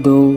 2,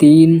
3,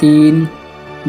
3,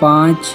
5,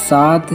7,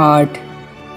8।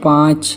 5,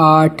8,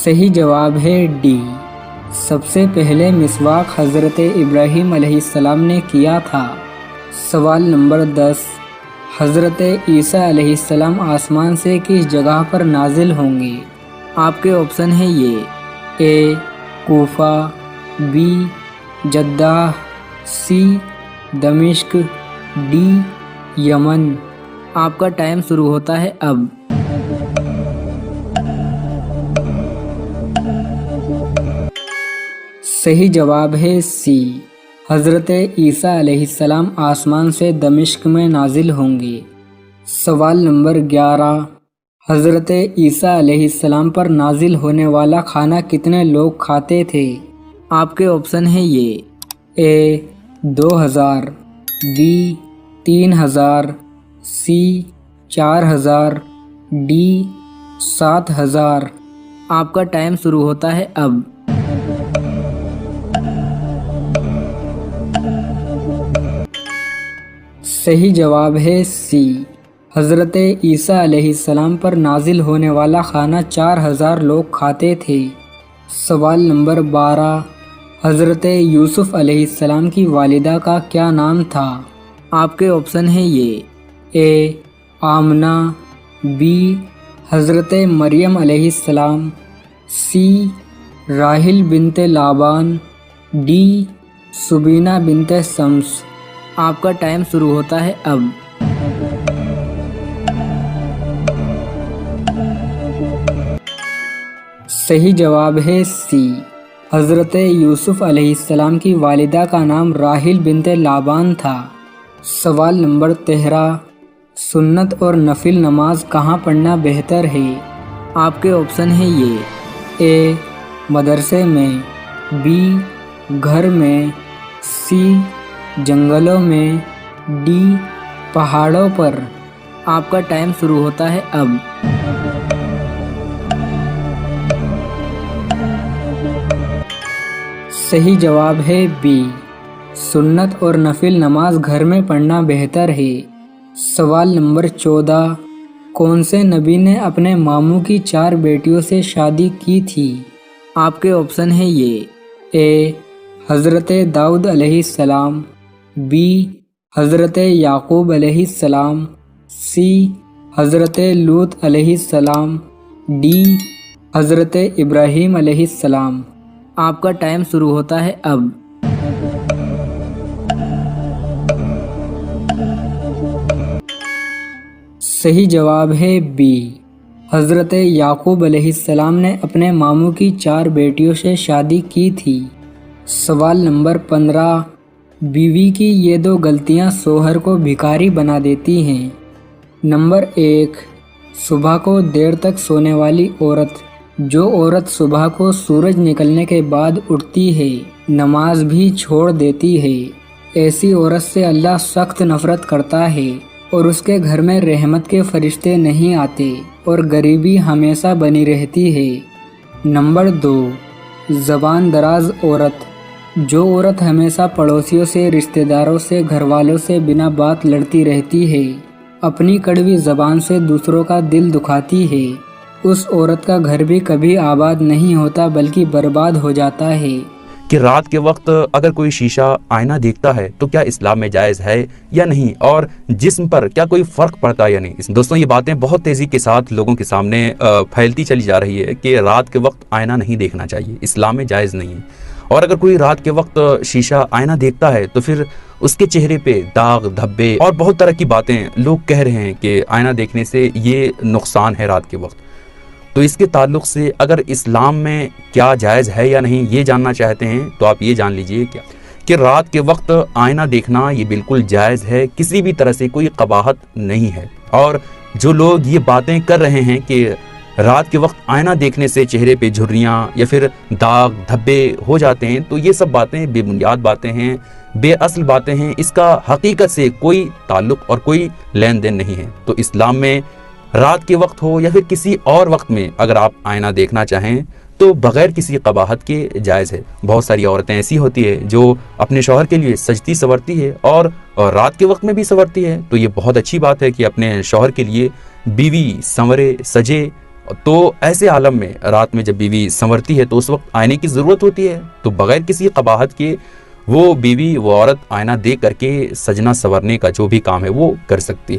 صحیح جواب ہے ڈی۔ سب سے پہلے مسواک حضرت ابراہیم علیہ السلام نے کیا تھا۔ سوال نمبر 10، حضرت عیسیٰ علیہ السلام آسمان سے کس جگہ پر نازل ہوں گے؟ آپ کے آپشن ہیں یہ، اے کوفہ، بی جدہ، سی دمشق، ڈی یمن۔ آپ کا ٹائم شروع ہوتا ہے اب۔ صحیح جواب ہے سی، حضرت عیسیٰ علیہ السلام آسمان سے دمشق میں نازل ہوں گے۔ سوال نمبر 11، حضرت عیسیٰ علیہ السلام پر نازل ہونے والا کھانا کتنے لوگ کھاتے تھے؟ آپ کے آپشن ہیں یہ، اے 2000، بی 3000، سی 4000، ڈی 7000۔ آپ کا ٹائم شروع ہوتا ہے اب۔ صحیح جواب ہے سی، حضرت عیسیٰ علیہ السلام پر نازل ہونے والا کھانا 4000 لوگ کھاتے تھے۔ سوال نمبر 12، حضرت یوسف علیہ السلام کی والدہ کا کیا نام تھا؟ آپ کے آپشن ہیں یہ، اے آمنہ، بی حضرت مریم علیہ السلام، سی راحل بنت لابان، ڈی سبینہ بنت شمس۔ آپ کا ٹائم شروع ہوتا ہے اب۔ صحیح جواب ہے سی، حضرت یوسف علیہ السلام کی والدہ کا نام راحل بنت لابان تھا۔ سوال نمبر 13، سنت اور نفل نماز کہاں پڑھنا بہتر ہے؟ آپ کے آپشن ہیں یہ، اے مدرسے میں، بی گھر میں، سی جنگلوں میں، ڈی پہاڑوں پر۔ آپ کا ٹائم شروع ہوتا ہے اب۔ صحیح جواب ہے بی، سنت اور نفل نماز گھر میں پڑھنا بہتر ہے۔ سوال نمبر 14، کون سے نبی نے اپنے ماموں کی 4 بیٹیوں سے شادی کی تھی؟ آپ کے آپشن ہیں یہ، اے حضرت داؤد علیہ السلام، بی حضرت یعقوب علیہ السلام، سی حضرت لوط علیہ السلام، ڈی حضرت ابراہیم علیہ السلام۔ آپ کا ٹائم شروع ہوتا ہے اب۔ صحیح جواب ہے بی، حضرت یعقوب علیہ السلام نے اپنے ماموں کی 4 بیٹیوں سے شادی کی تھی۔ سوال نمبر 15، بیوی کی یہ 2 غلطیاں شوہر کو بھکاری بنا دیتی ہیں۔ نمبر 1، صبح کو دیر تک سونے والی عورت۔ جو عورت صبح کو سورج نکلنے کے بعد اٹھتی ہے، نماز بھی چھوڑ دیتی ہے، ایسی عورت سے اللہ سخت نفرت کرتا ہے اور اس کے گھر میں رحمت کے فرشتے نہیں آتے اور غریبی ہمیشہ بنی رہتی ہے۔ نمبر 2، زبان دراز عورت۔ جو عورت ہمیشہ پڑوسیوں سے، رشتہ داروں سے، گھر والوں سے بنا بات لڑتی رہتی ہے، اپنی کڑوی زبان سے دوسروں کا دل دکھاتی ہے، اس عورت کا گھر بھی کبھی آباد نہیں ہوتا بلکہ برباد ہو جاتا ہے۔ کہ رات کے وقت اگر کوئی شیشہ آئینہ دیکھتا ہے تو کیا اسلام میں جائز ہے یا نہیں، اور جسم پر کیا کوئی فرق پڑتا ہے یا نہیں۔ دوستوں، یہ باتیں بہت تیزی کے ساتھ لوگوں کے سامنے پھیلتی چلی جا رہی ہے کہ رات کے وقت آئینہ نہیں دیکھنا چاہیے، اسلام میں جائز نہیں ہے۔ اور اگر کوئی رات کے وقت شیشہ آئینہ دیکھتا ہے تو پھر اس کے چہرے پہ داغ دھبے اور بہت طرح کی باتیں لوگ کہہ رہے ہیں کہ آئینہ دیکھنے سے یہ نقصان ہے رات کے وقت۔ تو اس کے تعلق سے اگر اسلام میں کیا جائز ہے یا نہیں یہ جاننا چاہتے ہیں تو آپ یہ جان لیجئے کہ رات کے وقت آئینہ دیکھنا یہ بالکل جائز ہے، کسی بھی طرح سے کوئی قباحت نہیں ہے۔ اور جو لوگ یہ باتیں کر رہے ہیں کہ رات کے وقت آئینہ دیکھنے سے چہرے پہ جھریاں یا پھر داغ دھبے ہو جاتے ہیں، تو یہ سب باتیں بے بنیاد باتیں ہیں، بے اصل باتیں ہیں، اس کا حقیقت سے کوئی تعلق اور کوئی لین دین نہیں ہے۔ تو اسلام میں رات کے وقت ہو یا پھر کسی اور وقت میں اگر آپ آئینہ دیکھنا چاہیں تو بغیر کسی قباحت کے جائز ہے۔ بہت ساری عورتیں ایسی ہوتی ہے جو اپنے شوہر کے لیے سجتی سنورتی ہے اور رات کے وقت میں بھی سنورتی ہے، تو یہ بہت اچھی بات ہے کہ اپنے شوہر کے لیے بیوی سنورے، سجے تو ایسے عالم میں رات میں جب بیوی سنورتی ہے تو اس وقت آئینے کی ضرورت ہوتی ہے، تو بغیر کسی قباحت کے وہ بیوی وہ عورت آئینہ دیکھ کر کے سجنا سنورنے کا جو بھی کام ہے وہ کر سکتی ہے۔